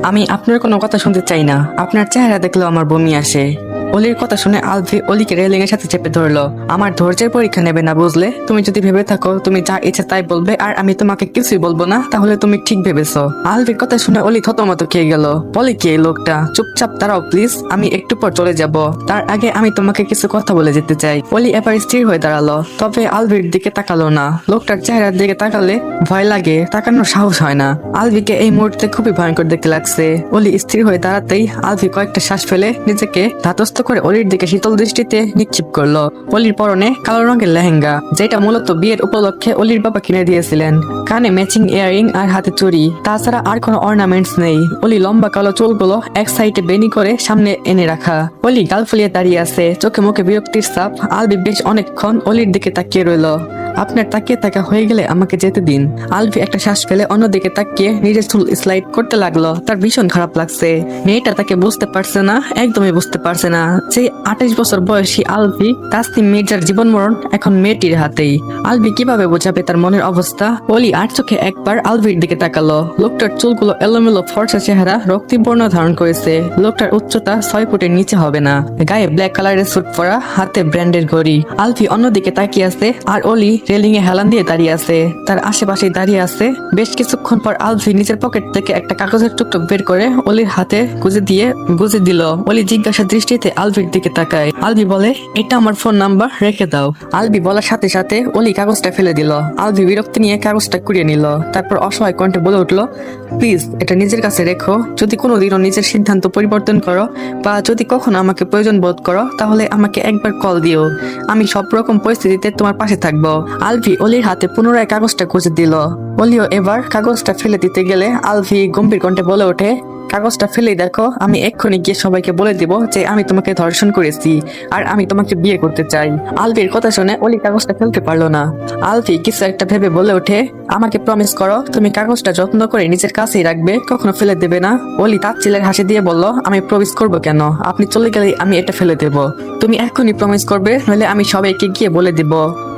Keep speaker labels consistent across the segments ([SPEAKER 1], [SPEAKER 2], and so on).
[SPEAKER 1] আমি আপনার কোনো কথা শুনতে চাই না। আপনার চেহারা দেখলেও আমার বমি আসে। অলির কথা শুনে আলভি অলিকে রেলিং এর সাথে চেপে ধরলো। আমার ধৈর্যের পরীক্ষা নেবে না, বুঝলে? তুমি যদি ভেবে থাকো তুমি যা ইচ্ছা তাই বলবে আর আমি তোমাকে কিছুই বলবো না, তাহলে তুমি ঠিক ভেবেছো। আলভির কথা শুনে অলি থতমত খেয়ে গেল। বলে কি এই লোকটা? চুপচাপ দাঁড়াও প্লিজ, আমি একটু পর চলে যাব। তার আগে আমি তোমাকে কিছু কথা বলে যেতে চাই। অলি এবার স্থির হয়ে দাঁড়ালো, তবে আলভির দিকে তাকালো না। লোকটার চেহারার দিকে তাকালে ভয় লাগে, তাকানোর সাহস হয় না। আলভিকে এই মুহূর্তে খুবই ভয়ঙ্কর দেখতে লাগছে। অলি স্থির হয়ে দাঁড়াতেই আলভি কয়েকটা শ্বাস ফেলে নিজেকে ধাতস্থ করে অলির দিকে শীতল দৃষ্টিতে নিক্ষেপ করলো। অলির পরনে কালো রঙের লেহেঙ্গা, যেটা মূলত বিয়ের উপলক্ষে অলির বাবা কিনে দিয়েছিলেন। কানে ম্যাচিং ইয়ারিং আর হাতে চুড়ি, তাছাড়া আর কোনো অর্নামেন্টস নেই। অলি লম্বা কালো চুলগুলো এক সাইডে বেনি করে সামনে এনে রাখা। অলি গাল ফুলিয়ে দাঁড়িয়ে আছে, চোখে মুখে বিরক্তির ছাপ। আলভি বেশ অনেকক্ষণ অলির দিকে তাকিয়ে রইল। আপনার তাকিয়ে থাকা হয়ে গেলে আমাকে যেতে দিন। আলভি একটা শ্বাস ফেলে অন্যদিকে তাকিয়ে নিজের চুল স্লাইড করতে লাগলো। তার ভীষণ খারাপ লাগছে। মেয়েটা তাকে বুঝতে পারছে না, একদমই বুঝতে পারছে না যে 28 বছর বয়সী আলভি তাসনিম মির্জার জীবন মরণ এখন মেয়েটির হাতেই। আলভি কিভাবে বোঝাবে তার মনের অবস্থা? অলি আর চোখে একবার আলভির দিকে তাকালো। লোকটার চুলগুলো এলোমেলো, ফর্সা চেহারা রক্তিম বর্ণ ধারণ করেছে। লোকটার উচ্চতা 6 ফুটের নিচে হবে না। গায়ে ব্ল্যাক কালারের স্যুট পরা, হাতে ব্র্যান্ডের ঘড়ি। আলভি অন্যদিকে তাকিয়ে আছে আর অলি রেলিং এ হেলান দিয়ে দাঁড়িয়ে আছে। তার আশেপাশে দাঁড়িয়ে আছে। বেশ কিছুক্ষণ পর আলভি নিজের পকেট থেকে একটা কাগজের টুকরো বের করে অলির হাতে গুজে দিল। অলি জিজ্ঞাসা দৃষ্টিতে আলভির দিকে তাকায়। আলভি বলে, এটা আমার ফোন নাম্বার, রেখে দাও। আলভি বলার সাথে সাথে অলি কাগজটা ফেলে দিল। আলভি বিরক্তি নিয়ে কাগজটা কুড়িয়ে নিল। তারপর অসহায় কণ্ঠে বলে উঠলো, প্লিজ এটা নিজের কাছে রেখো। যদি কোনোদিনও নিজের সিদ্ধান্ত পরিবর্তন করো বা যদি কখনো আমাকে প্রয়োজন বোধ করো, তাহলে আমাকে একবার কল দিও। আমি সব রকম পরিস্থিতিতে তোমার পাশে থাকবো। আলভি অলির হাতে পুনরায় কাগজটা গুজে দিল। অলিও এবার কাগজটা ফেলে দিতে গেলে আলভি গম্ভীর কণ্ঠে বলে ওঠে, কাগজটা ফেলেই দেখো। আমি এক্ষুনি গিয়ে সবাইকে বলে দিব যে আমি তোমাকে ধর্ষণ করেছি আর আমি তোমাকে বিয়ে করতে চাই। আলভির কথা শুনে অলি কাগজটা ফেলতে পারলো না। আলভি কিছু একটা ভেবে বলে ওঠে, আমাকে প্রমিস করো তুমি কাগজটা যত্ন করে নিজের কাছেই রাখবে, কখনো ফেলে দেবে না। অলি তাচ্ছিলের হাসি দিয়ে বলল, আমি প্রমিস করবো কেন? আপনি চলে গেলেই আমি এটা ফেলে দেব। তুমি এখনই প্রমিস করবে, নইলে আমি সবাইকে গিয়ে বলে দিব।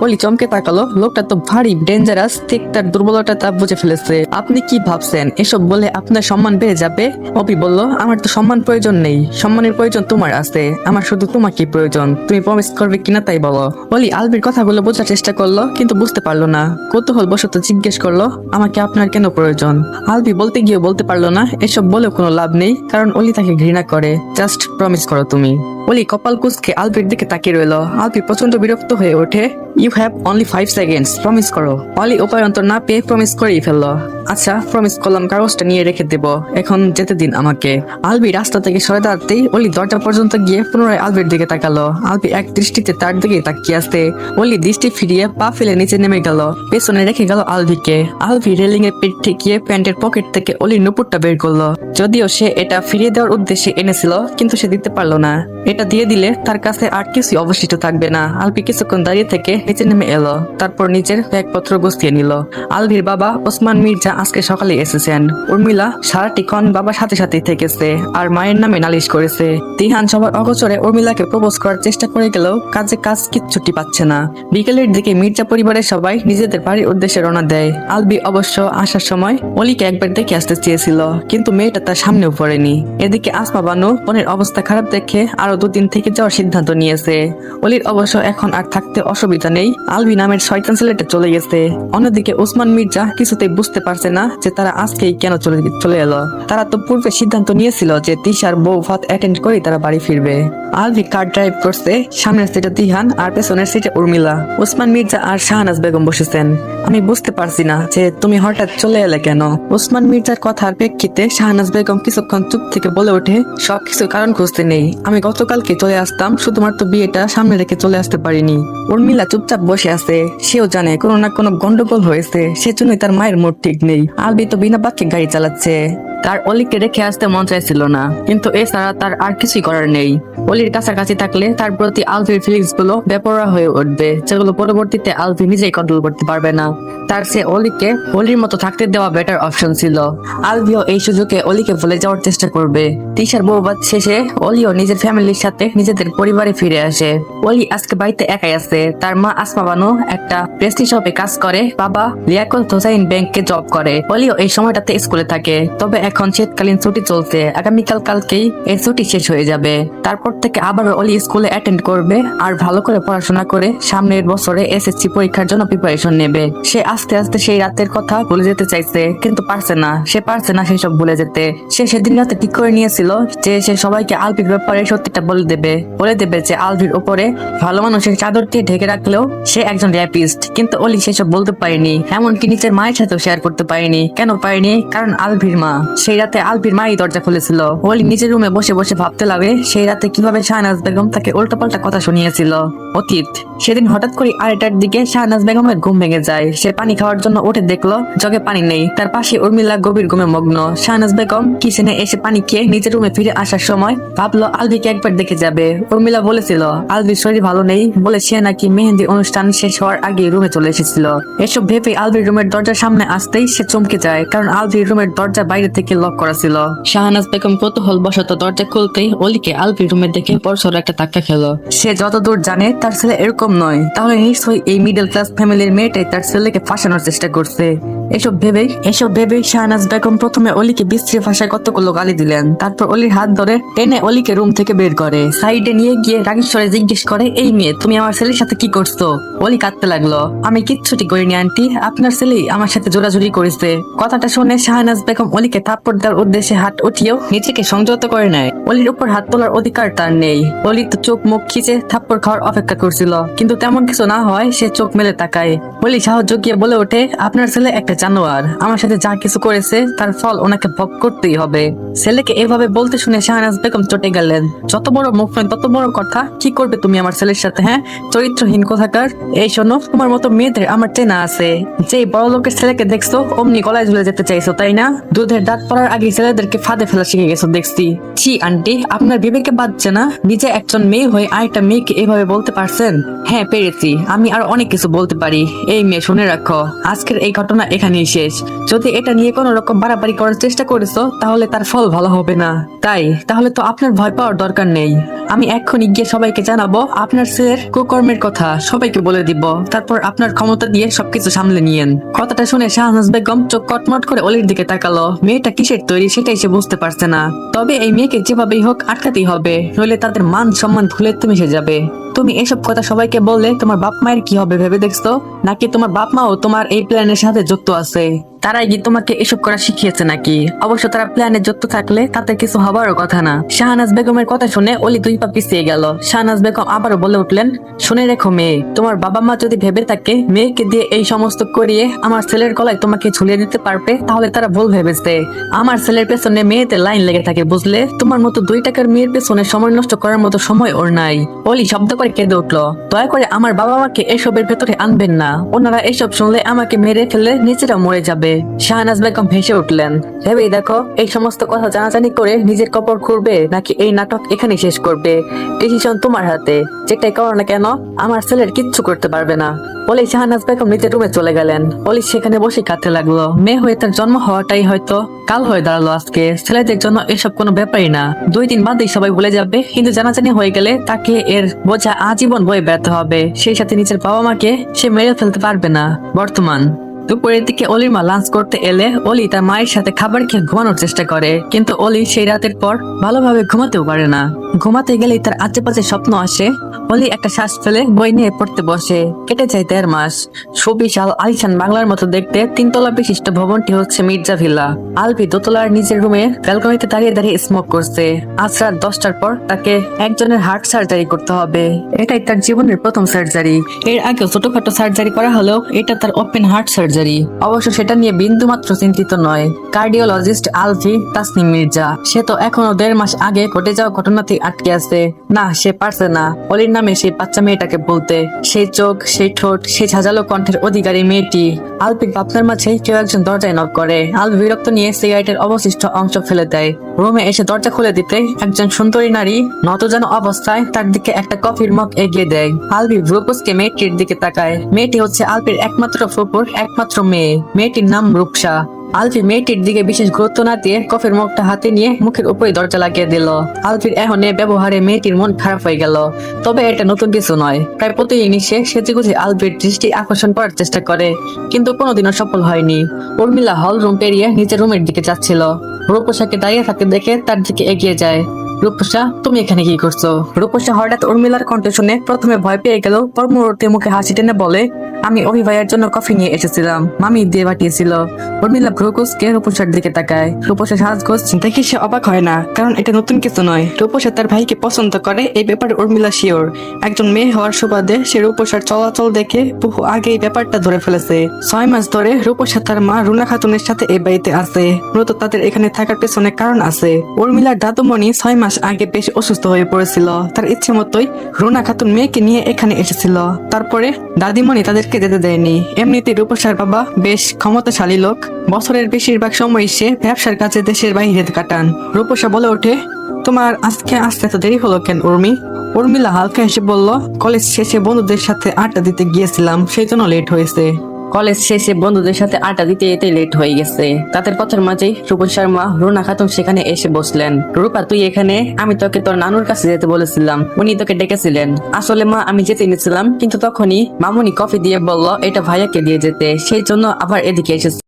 [SPEAKER 1] অলি চমকে তাকালো। লোকটা তো ভারী ডেঞ্জারাস, ঠিক তার দুর্বলতা তা বুঝে ফেলেছে। আপনি কি ভাবছেন এসব বলে আপনার সম্মান বেড়ে যাবে? অপি বলল, আমার তো সম্মান প্রয়োজন নেই, সম্মানের প্রয়োজন তোমার আছে। আমার শুধু তোমাকে প্রয়োজন। তুমি প্রমিস করবে কিনা তাই বলো। অলি আলভির কথাগুলো বোঝার চেষ্টা করলো, কিন্তু বুঝতে পারলো না। কৌতূহল বশত জিজ্ঞেস করলো, আমাকে আপনার কেন প্রয়োজন? আলভি বলতে গিয়ে বলতে পারলো না। এসব বলে কোনো লাভ নেই, কারণ অলি তাকে ঘৃণা করে। জাস্ট প্রমিস করো তুমি। অলি কপাল কুঁচকে আলভির দিকে তাকিয়ে রইল। আলভি প্রচন্ড বিরক্ত হয়ে ওঠে। You have only 5 seconds, promise করো। অলি উপায়ন্তর না পেয়ে প্রমিস করেই ফেললো। আচ্ছা প্রমিস করলাম, কাগজটা নিয়ে রেখে দেব, এখন যেতে দিন আমাকে। আলভি রাস্তা থেকে সরে দাঁড়াতেই অলি দরজা পর্যন্ত গিয়ে পুনরায় আলভির দিকে তাকালো। আলভি এক দৃষ্টিতে তার দিকে তাকিয়ে আসতে অলি দৃষ্টি ফিরিয়ে পা ফেলে নিচে নেমে গেল। পেছনে রেখে গেল আলভিকে। আলভি রেলিং এর পিঠ ঠেকিয়ে প্যান্টের পকেট থেকে অলির নুপুরটা বের করলো। যদিও সে এটা ফিরিয়ে দেওয়ার উদ্দেশ্যে এনেছিল, কিন্তু সে দিতে পারলো না। এটা দিয়ে দিলে তার কাছে আর কিছুই অবশিষ্ট থাকবে না। আলভি কিছুক্ষণ দাঁড়িয়ে থেকে নিচে নেমে এলো। তারপর নিজের ব্যাগপত্র গুছিয়ে নিল। আলভির বাবা ওসমান মির্জা আজকে সকালে এসেছেন। উর্মিলা সারাটিক্ষণ বাবার সাথে সাথেই থেকেছে আর মায়ের নামে নালিশ করেছে। তিহান সবার অগোচরে উর্মিলাকে প্রপোজ করার চেষ্টা করে গেলেও কাজ কিচ্ছুটি পাচ্ছে না। বিকেলের দিকে মির্জা পরিবারের সবাই নিজেদের বাড়ির উদ্দেশ্যে রওনা দেয়। আলভি অবশ্য আসার সময় অলিকে একবার দেখে আসতে চেয়েছিল, কিন্তু মেয়েটা তার সামনেও পড়েনি। এদিকে আসমা বানু বোনের অবস্থা খারাপ দেখে আরো 2 দিন থেকে যাওয়ার সিদ্ধান্ত নিয়েছে। অলির অবশ্য এখন আর থাকতে অসুবিধা নেই। আলভি নামের শয়তান ছেলেটা চলে গেছে। অন্যদিকে ওসমান মির্জা কিছুতেই বুঝতে পারছে না যে তারা আজকেই কেন চলে এলো। তারা তো পূর্বে সিদ্ধান্ত নিয়েছিল যে তিশার বউ ভাত অ্যাটেন্ড করে তারা বাড়ি ফিরবে। আলভি কার ড্রাইভ করছে, সামনের সিটে তিহান আর পেছনের সিটে উর্মিলা। ওসমান মির্জা আর শাহনাজ বেগম বসেছেন। আমি বুঝতে পারছি না যে তুমি হঠাৎ চলে এলে কেন? ওসমান মির্জার কথার প্রেক্ষিতে শাহনাজ বেগম কিছুক্ষণ চুপ থেকে বলে ওঠে, সবকিছু কারণ খুঁজতে নেই, আমি গতকালকে চলে আসতাম, শুধুমাত্র বিয়েটা সামনে রেখে চলে আসতে পারিনি। উর্মিলা চুপচাপ বসে আছে। সেও জানে কোনো না কোনো গন্ডগোল হয়েছে, সেজন্যই তার মায়ের মুড ঠিক নেই। আলভি তো বিনা বাক্যে গাড়ি চালাচ্ছে। তার অলিকে রেখে আসতে মন চাইছিল না, কিন্তু এছাড়া তার আর কিছুই করার নেই। অলির কাছাকাছি থাকলে তার প্রতি আলভির ফিলিংস গুলো বেপরোয়া হয়ে উঠবে, যেগুলো পরবর্তীতে আলভি নিজেই কন্ট্রোল করতে পারবে না। তার সে অলিকে অলির মতো থাকতে দেওয়া বেটার অপশন ছিল। আলভিও এই সুযোগে অলিকে ভুলে যাওয়ার চেষ্টা করবে। তিশার বউভাত শেষে অলিও নিজের ফ্যামিলির সাথে নিজেদের পরিবারে ফিরে আসে। অলি আজকে বাড়িতে একাই আছে। তার মা আসমা বানু একটা পেস্ট্রি শপে কাজ করে, বাবা লিয়াকত হোসাইন ব্যাংকে জব করে। অলিও এই সময়টাতে স্কুলে থাকে। তবে এখন শীতকালীন ছুটি চলছে, কালকেই এই ছুটি শেষ হয়ে যাবে। তারপর থেকে আবারও অলি স্কুলে অ্যাটেন্ড করবে আর ভালো করে পড়াশোনা করে সামনের বছরে এসএসসি পরীক্ষার জন্য প্রিপারেশন নেবে। সে আস্তে আস্তে সেই রাতের কথা ভুলে যেতে চাইছে, কিন্তু পারছে না সেসব ভুলে যেতে। সে সেদিন রাতে ঠিক করে নিয়েছিল যে সে সবাইকে আলভির ব্যাপারে সত্যিটা বলে দেবে যে আলভির উপরে ভালো মানুষের চাদর দিয়ে ঢেকে রাখলেও সে একজন র্যাপিস্ট। কিন্তু অলি সেসব বলতে পারেনি, এমনকি নিজের মায়ের সাথেও শেয়ার করতে পারেনি। কেন পারেনি? কারণ আলভির মা সেই রাতে আলভির মাই দরজা খুলেছিল। অলি নিজের রুমে বসে বসে ভাবতে লাগে সেই রাতে কিভাবে শাহনাজ বেগম তাকে উল্টাপাল্টা কথা শুনিয়েছিল। অতীত সেদিন হঠাৎ করে 8টার দিকে শাহনাজ বেগমের ঘুম ভেঙে যায়। সে পানি খাওয়ার জন্য উঠে দেখলো জগে পানি নেই। তার পাশে উর্মিলা গভীর ঘুমে মগ্ন। শাহনাজ বেগম কিচেনে এসে পানি খেয়ে নিজের রুমে ফিরে আসার সময় ভাবলো আলভিকে একবার দেখে যাবে। উর্মিলা বলেছিল আলভির শরীর ভালো নেই বলে সে নাকি মেহেন্দি অনুষ্ঠান শেষ হওয়ার আগে রুমে চলে এসেছিল। এসব ভেবে আলভির রুমের দরজার সামনে আসতেই সে চমকে যায়, কারণ আলভির রুমের দরজা বাইরে থেকে লক করা ছিল। শাহনাজ বেগম কৌতূহল বশত দরজা খুলতেই অলিকে আলভির রুমে দেখে বড়সড় একটা ধাক্কা খেলো। সে যতদূর জানে তার ছেলে এরকম নয়, তাহলে নিশ্চয়ই এই মিডল ক্লাস ফ্যামিলির মেয়েটাই তার ছেলেকে ফাঁসানোর চেষ্টা করছে। এসব ভেবে শাহনাজ বেগম প্রথমে অলিকে বিশ্রী ভাষায় কতগুলো গালি দিলেন। তারপর অলির হাত ধরে টেনে অলিকে রুম থেকে বের করে সাইডে নিয়ে গিয়ে রাগেশ্বরে জিজ্ঞেস করে, এই মেয়ে তুমি আমার ছেলের সাথে কি করছো? অলি কাঁদতে লাগলো, আমি কিচ্ছুটি করিনি আন্টি, আপনার ছেলেই আমার সাথে জোরাজুরি করেছে। কথাটা শুনে শাহনাজ বেগম অলিকে থাপ্পড় দেওয়ার উদ্দেশ্যে হাত উঠিয়েও নিজেকে সংযত করে নেয়। অলির উপর হাত তোলার অধিকার তার নেই। অলি তো চোখ মুখ খিচে থাপ্পড় খাওয়ার অপেক্ষা করছিল, কিন্তু তেমন কিছু না হয় সে চোখ মেলে তাকায়। অলি সাহস জুগিয়ে বলে ওঠে, আপনার ছেলে একটা জানোয়ার, আমার সাথে যা কিছু করেছে তার ফল ওনাকে ভোগ করতেই হবে। ছেলেকে এভাবে বলতে শুনে শাহনাজ বেগম চটে গেলেন, যত বড় মুখ নয় তত বড় কথা, কি করবে তুমি আমার ছেলের সাথে? হ্যাঁ, চরিত্রহীন কোথাকার। এই শোনো, তোমার মতো মেয়েদের আমার চেনা আছে। যেই বড় লোকের ছেলেকে দেখছো অমনি গলায় ঝুলে যেতে চাইছো, তাই না? দুধের দাঁত পড়ার আগে ছেলেদেরকে ফাঁদে ফেলা শিখে গেছো দেখছি। ছি আন্টি, আপনার বিবেকে বাজছে না? নিজে একজন মেয়ে হয়ে আরেকটা মেয়েকে এভাবে বলতে পারছেন? হ্যাঁ পেরেছি, আমি আর অনেক কিছু বলতে পারি। এই মেয়ে শুনে রাখো, আজকের এই ঘটনা এখানেই শেষ। যদি এটা নিয়ে কোনো রকম বাড়াবাড়ি করার চেষ্টা করেছো তাহলে তার ফল ভালো হবে না। তাহলে তো আপনার ভয় পাওয়ার দরকার নেই। আমি এক্ষুনি গিয়ে সবাইকে জানাবো আপনার ছেলের কুকর্মের কথা, সবাইকে বলে দিব। তারপর আপনার ক্ষমতা দিয়ে সবকিছু সামলে নিয়েন। কথাটা শুনে শাহনাজ বেগম চোখ কটমট করে অলির দিকে তাকালো। মেয়েটা কিসের তৈরি সেটাই সে বুঝতে পারছে না। তবে এই মেয়েকে যেভাবেই হোক আটকাতেই হবে, নইলে তাদের মান সম্মান ভুলে মিশে যাবে। তুমি এসব কথা সবাইকে বললে তোমার বাপ মায়ের কি হবে ভেবে দেখছো? নাকি তোমার বাপ মাও তোমার এই প্ল্যানের সাথে যুক্ত আছে? তারাই কি তোমাকে এসব করা শিখিয়েছে নাকি? অবশ্য তারা প্ল্যানে যুক্ত থাকলে তাতে কিছু হবারও কথা না। শাহনাজ বেগমের কথা শুনে অলি 2 পা পিছিয়ে গেল। শাহনাজ বেগম আবারও বলে উঠলেন, শুনে রেখো মেয়ে, তোমার বাবা মা যদি ভেবে থাকে মেয়েকে দিয়ে এই সমস্ত করিয়ে আমার ছেলের গলায় তোমাকে ঝুলিয়ে দিতে পারবে, তাহলে তারা ভুল ভেবেছে। আমার ছেলের পেছনে মেয়েদের লাইন লেগে থাকে বুঝলে। তোমার মতো 2 টাকার মেয়ের পেছনে সময় নষ্ট করার মতো সময় ওর নাই। অলি শব্দ করে কেঁদে উঠলো, দয়া করে আমার বাবা মাকে এসবের ভেতরে আনবেন না। ওনারা এসব শুনলে আমাকে মেরে ফেলে নিজেরা মরে যাবে। শাহনাজ বেগম ভেসে উঠলেন, ভেবেই দেখো এই সমস্ত কথা জানাজানি করে নিজের কবর খুঁড়বে নাকি এই নাটক এখানে শেষ করবে। ডিসিশন তোমার হাতে, যেটাই করো না কেন আমার ছেলের কিচ্ছু করতে পারবে না। বলে শাহনাজ বেগম নিজের রুমে চলে গেলেন। অলি সেখানে বসে কাঁদতে লাগলো। মেয়ে হয়ে তার জন্ম হওয়াটাই হয়তো কাল হয়ে দাঁড়ালো আজকে। ছেলেদের জন্য এসব কোনো ব্যাপারই না, 2 দিন বাদেই সবাই ভুলে যাবে। কিন্তু জানাজানি হয়ে গেলে তাকে এর বোঝা আজীবন বয়ে বেড়াতে হবে। সেই সাথে নিজের বাবা মাকে সে মেরে ফেলতে পারবে না। বর্তমান দুপুরের দিকে অলির মা লাঞ্চ করতে এলে অলি তার মায়ের সাথে খাবার খেয়ে ঘুমানোর চেষ্টা করে, কিন্তু অলি সেই রাতের পর ভালোভাবে ঘুমাতেও পারে না। ঘুমাতে গেলেই তার আশেপাশে স্বপ্ন আসে। অলি একটা শ্বাস ফেলে বই নিয়ে পড়তে বসে। কেটে যায় 1.5 মাস। সুবিশাল আলিশান বাংলার মতো দেখতে 3 তলা বিশিষ্ট ভবনটি হচ্ছে মির্জা ভিলা। আলভি দোতলার নিজের রুমে ব্যালকনিতে দাঁড়িয়ে দাঁড়িয়ে স্মোক করছে। আজ রাত 10টার পর তাকে একজনের হার্ট সার্জারি করতে হবে। এটাই তার জীবনের প্রথম সার্জারি। এর আগে ছোটখাটো সার্জারি করা হলেও এটা তার ওপেন হার্ট সার্জারি। অবশ্য সেটা নিয়ে বিন্দু মাত্র চিন্তিত নয় কার্ডিওলজিস্ট আলভি তাসনিম মির্জা। সে তো এখনো 1.5 মাস আগে ঘটে যাওয়া ঘটনাতে আটকে আছে। না, সে পারছে না অলির নামে সেই বাচ্চা মেয়েটাকে বলতে। সেই চোখ, সেই ঠোঁট, সেই ঝাঁঝালো কণ্ঠের অধিকারী মেয়েটি। আলভির ভাবনার মাঝে কেউ একজন দরজায় নক করে। আলভি বিরক্ত নিয়ে সিগারেটের অবশিষ্ট অংশ ফেলে দেয়। রুমে এসে দরজা খুলে দিতে একজন সুন্দরী নারী নতজানো অবস্থায় তার দিকে একটা কফির মগ এগিয়ে দেয়। আলভি ভ্রুকুচকে মেয়েটির দিকে তাকায়। মেয়েটি হচ্ছে আলভির একমাত্র ফুপুর একমাত্র মেয়ে। মেয়েটির নাম রূপসা। আলফি মেয়েটির দিকে বিশেষ গুরুত্ব না দিয়ে কফির মগটা হাতে নিয়ে মুখের উপরে দরজা লাগিয়ে দিল। আলফির এখন এ ব্যবহারে মেয়েটির মন খারাপ হয়ে গেল। তবে এটা নতুন কিছু নয়, প্রায় প্রতিদিনই সে সেজেগুজে আলফির দৃষ্টি আকর্ষণ করার চেষ্টা করে, কিন্তু কোনোদিনও সফল হয়নি। উর্মিলা হল রুম পেরিয়ে নিজের রুমের দিকে যাচ্ছিল। রূপসাকে দাঁড়িয়ে থাকতে দেখে তার দিকে এগিয়ে যায়। রূপসা, তুমি এখানে কি করছো? রূপসা হঠাৎ উর্মিলার কণ্ঠ শুনে প্রথমে ভয় পেয়ে গেল, পর মুহূর্তে মুখে হাসি টেনে বলে, আমি অভি ভাইয়ের জন্য কফি নিয়ে এসেছিলাম, মামি দিয়ে পাঠিয়েছিল। উর্মিলা ভ্রুকুচকে রূপসার দিকে তাকায়। রূপসা সাজগোজ দেখে সে অবাক হয় না, কারণ এটা নতুন কিছু নয়। রূপসা তার ভাইকে পছন্দ করে, এই ব্যাপারে উর্মিলা শিওর। একজন মেয়ে হওয়ার সুবাদে সে রূপসার চলাচল দেখে বহু আগে এই ব্যাপারটা ধরে ফেলেছে। 6 মাস ধরে রূপসা তার মা রুনা খাতুনের সাথে এই বাড়িতে আছে। মূলত তাদের এখানে থাকার পেছনে কারণ আছে। উর্মিলার দাদুমণি 6 মাস আগে বেশ অসুস্থ হয়ে পড়েছিল। তার ইচ্ছে মতোই রুনা খাতুন মেয়েকে নিয়ে এখানে এসেছিল। তারপরে দাদিমণি তাদেরকে যেতে দেয়নি। এমনিতে রূপসার বাবা বেশ ক্ষমতাশালী লোক। বছরের বেশিরভাগ সময় সে ব্যবসার কাছে দেশের বাইরে কাটান। রূপসা বলে ওঠে, তোমার আজকে আসতে এত দেরি হলো কেন উর্মি? উর্মিলা হালকা হেসে বলল, কলেজ শেষে বন্ধুদের সাথে আড্ডা দিতে গিয়েছিলাম, সেই জন্য লেট হয়েছে। কলেজ শেষে বন্ধুদের সাথে আড্ডা দিতে যেতে লেট হয়ে গেছে। তাদের কথার মাঝেই রূপসার মা রুনা খাতুন সেখানে এসে বসলেন। রূপা, তুই এখানে? আমি তোকে তোর নানুর কাছে যেতে বলেছিলাম, উনি তোকে ডেকেছিলেন। আসলে মা, আমি যেতে নিয়েছিলাম, কিন্তু তখনই মামুনি কফি দিয়ে বলল এটা ভাইয়াকে দিয়ে যেতে, সেই জন্য আবার এদিকে এসেছি।